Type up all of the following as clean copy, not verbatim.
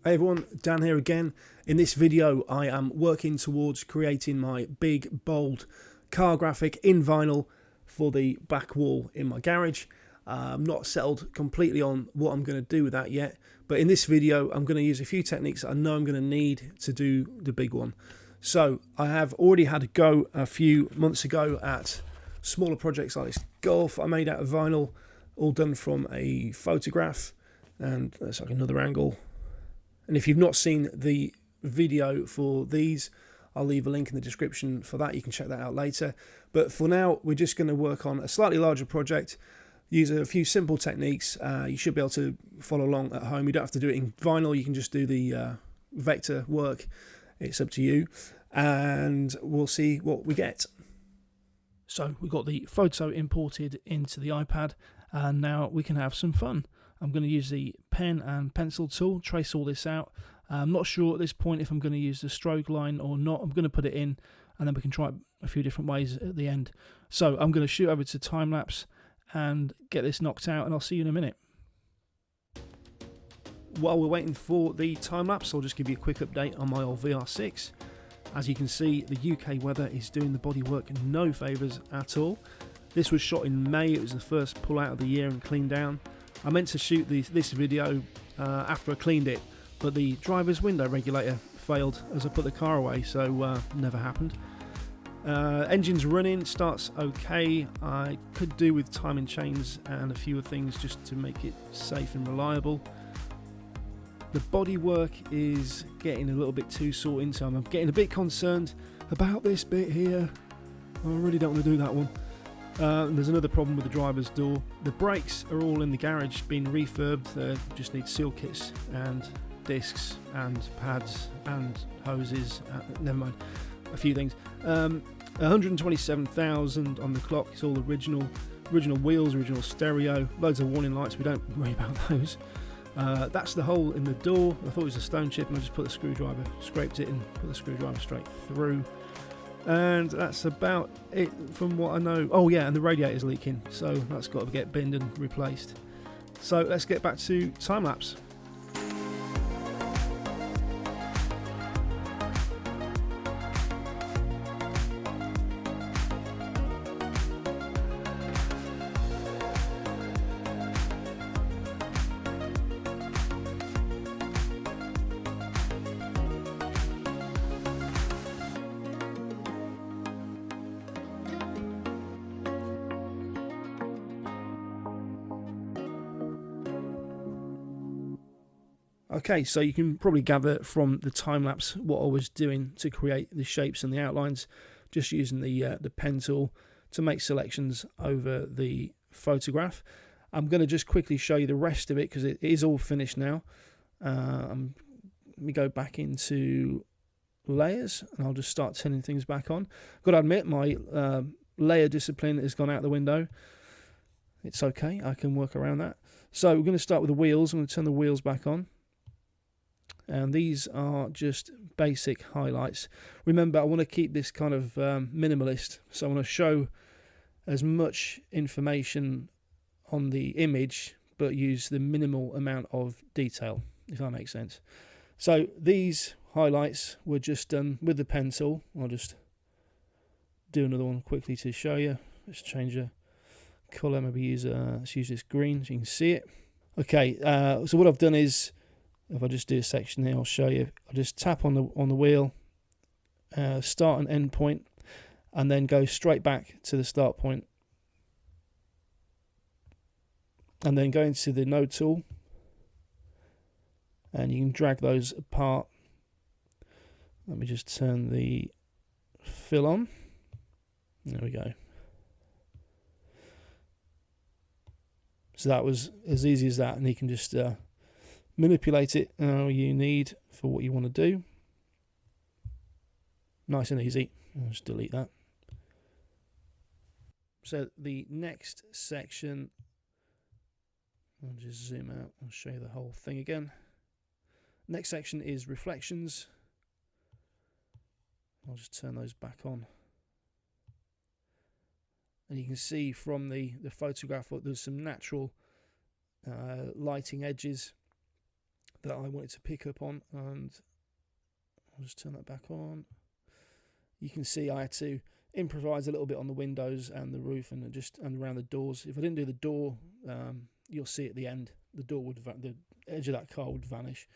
Hey everyone, Dan here again. In this video I am working towards creating my big bold car graphic in vinyl for the back wall in my garage. I'm not settled completely on what I'm going to do with that yet, but in this video I'm going to use a few techniques that I know I'm going to need to do the big one. So I have already had a go a few months ago at smaller projects like this Golf I made out of vinyl, all done from a photograph, and that's like another angle. And if you've not seen the video for these, I'll leave a link in the description for that. You can check that out later. But for now, we're just going to work on a slightly larger project, use a few simple techniques. You should be able to follow along at home. You don't have to do it in vinyl. You can just do the vector work. It's up to you. And we'll see what we get. So we've got the photo imported into the iPad, and now we can have some fun. I'm going to use the pen and pencil tool, trace all this out. I'm not sure at this point if I'm going to use the stroke line or not. I'm going to put it in, and then we can try it a few different ways at the end. So I'm going to shoot over to time-lapse and get this knocked out, and I'll see you in a minute. While we're waiting for the time-lapse, I'll just give you a quick update on my old VR6. As you can see, the UK weather is doing the bodywork no favours at all. This was shot in May. It was the first pull out of the year and clean down. I meant to shoot this video after I cleaned it, but the driver's window regulator failed as I put the car away, so never happened. Engine's running, starts okay. I could do with timing chains and a few other things just to make it safe and reliable. The bodywork is getting a little bit too sought into. I'm getting a bit concerned about this bit here. I really don't want to do that one. There's another problem with the driver's door. The brakes are all in the garage being refurbed. They just need seal kits and discs and pads and hoses. Never mind, a few things. 127,000 on the clock. It's all original wheels, original stereo, loads of warning lights. We don't worry about those. That's the hole in the door. I thought it was a stone chip, and I just put the screwdriver, scraped it and put the screwdriver straight through. And that's about it from what I know. Oh yeah, and the radiator's leaking, so that's got to get binned and replaced. So let's get back to time-lapse. Okay, so you can probably gather from the time-lapse what I was doing to create the shapes and the outlines, just using the pen tool to make selections over the photograph. I'm going to just quickly show you the rest of it because it is all finished now. Let me go back into layers, and I'll just start turning things back on. Got to admit, my layer discipline has gone out the window. It's okay, I can work around that. So we're going to start with the wheels. I'm going to turn the wheels back on. And these are just basic highlights. Remember, I want to keep this kind of minimalist, so I want to show as much information on the image but use the minimal amount of detail, if that makes sense. So these highlights were just done with the pen tool. I'll just do another one quickly to show you. Let's change the colour, maybe let's use this green so you can see it. Okay, so what I've done is, if I just do a section here, I'll show you. I just tap on the wheel, start and end point, and then go straight back to the start point. And then go into the node tool, and you can drag those apart. Let me just turn the fill on. There we go. So that was as easy as that, and you can just manipulate it how you need for what you want to do. Nice and easy. I'll just delete that. So the next section, I'll just zoom out, I'll show you the whole thing again. Next section is reflections. I'll just turn those back on. And you can see from the photograph that there's some natural lighting edges. that I wanted to pick up on, and I'll just turn that back on. You can see I had to improvise a little bit on the windows and the roof and around the doors. If I didn't do the door, you'll see at the end the edge of that car would vanish.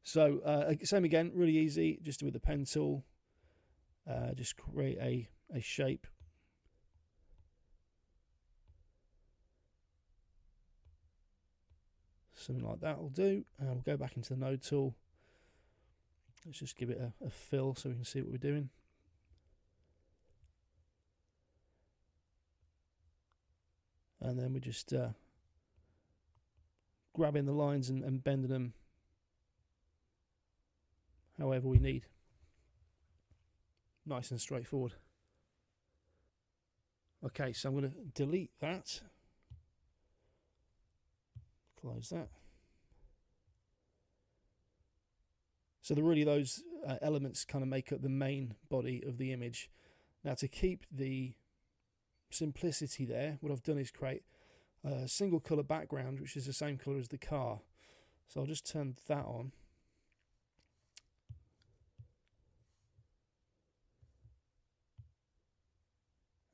So same again, really easy, just with the pen tool. Just create a shape. Something like that will do. We'll go back into the node tool. Let's just give it a fill so we can see what we're doing. And then we're just grabbing the lines and bending them however we need. Nice and straightforward. Okay, so I'm going to delete that. Close that. So those elements kind of make up the main body of the image. Now, to keep the simplicity there, what I've done is create a single colour background, which is the same colour as the car. So I'll just turn that on.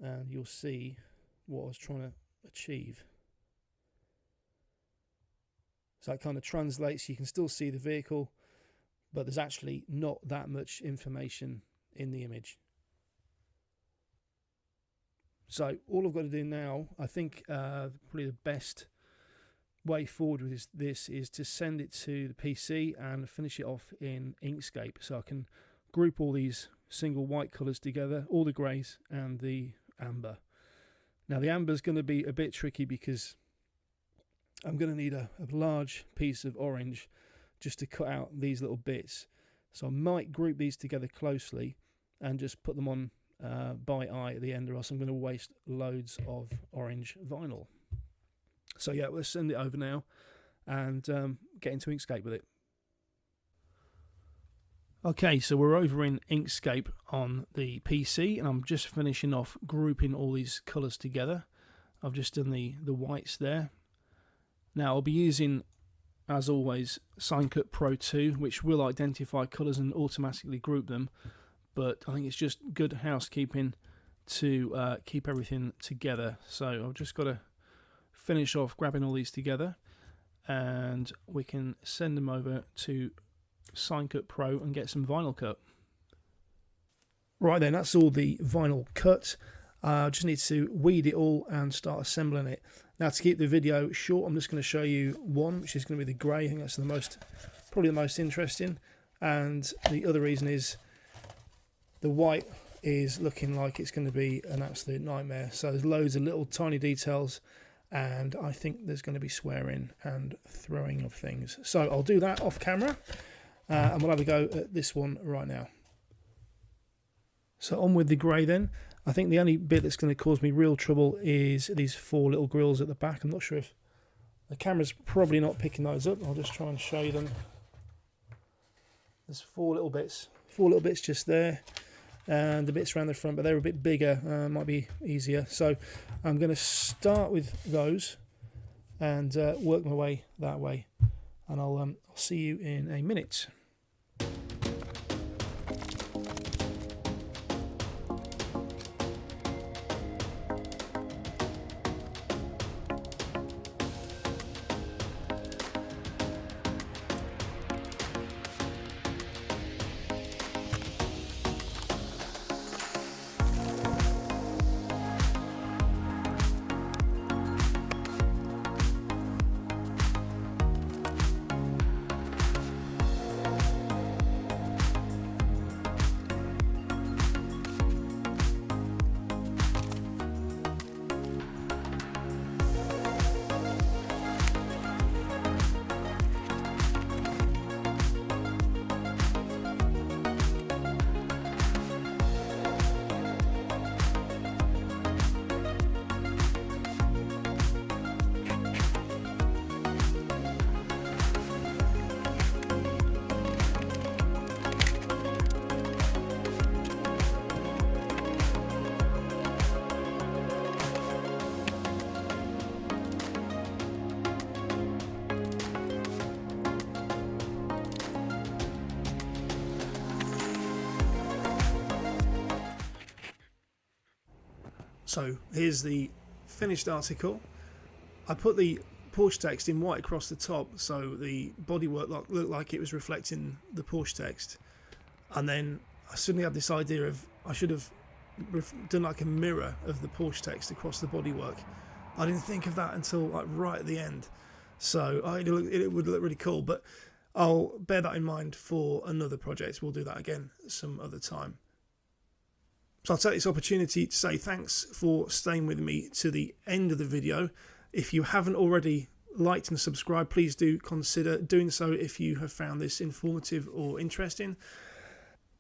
And you'll see what I was trying to achieve. So it kind of translates. You can still see the vehicle, but there's actually not that much information in the image. So all I've got to do now, I think probably the best way forward with this is to send it to the PC and finish it off in Inkscape. So I can group all these single white colours together, all the greys and the amber. Now the amber is going to be a bit tricky because I'm going to need a large piece of orange just to cut out these little bits. So I might group these together closely and just put them on by eye at the end, or else I'm going to waste loads of orange vinyl. So yeah, let's send it over now and get into Inkscape with it. Okay, so we're over in Inkscape on the PC, and I'm just finishing off grouping all these colours together. I've just done the whites there. Now I'll be using, as always, SignCut Pro 2, which will identify colours and automatically group them, but I think it's just good housekeeping to keep everything together. So I've just got to finish off grabbing all these together, and we can send them over to SignCut Pro and get some vinyl cut. Right then, that's all the vinyl cut. I just need to weed it all and start assembling it. Now, to keep the video short, I'm just going to show you one, which is going to be the grey. I think that's probably the most interesting. And the other reason is the white is looking like it's going to be an absolute nightmare. So there's loads of little tiny details, and I think there's going to be swearing and throwing of things. So I'll do that off camera, and we'll have a go at this one right now. So on with the grey then. I think the only bit that's going to cause me real trouble is these four little grills at the back. I'm not sure if the camera's probably not picking those up. I'll just try and show you them. There's four little bits just there, and the bits around the front, but they're a bit bigger, might be easier. So I'm going to start with those and work my way that way, and I'll see you in a minute. So here's the finished article. I put the Porsche text in white across the top, so the bodywork looked like it was reflecting the Porsche text. And then I suddenly had this idea of I should have done like a mirror of the Porsche text across the bodywork. I didn't think of that until like right at the end. So it would look really cool, but I'll bear that in mind for another project. We'll do that again some other time. So I'll take this opportunity to say thanks for staying with me to the end of the video. If you haven't already liked and subscribed, please do consider doing so if you have found this informative or interesting.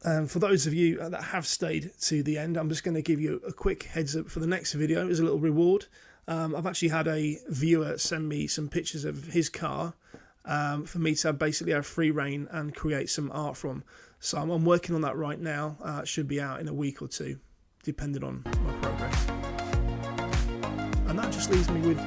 For those of you that have stayed to the end, I'm just going to give you a quick heads up for the next video as a little reward. I've actually had a viewer send me some pictures of his car for me to basically have free reign and create some art from. So I'm working on that right now. It should be out in a week or two, depending on my progress. And that just leaves me with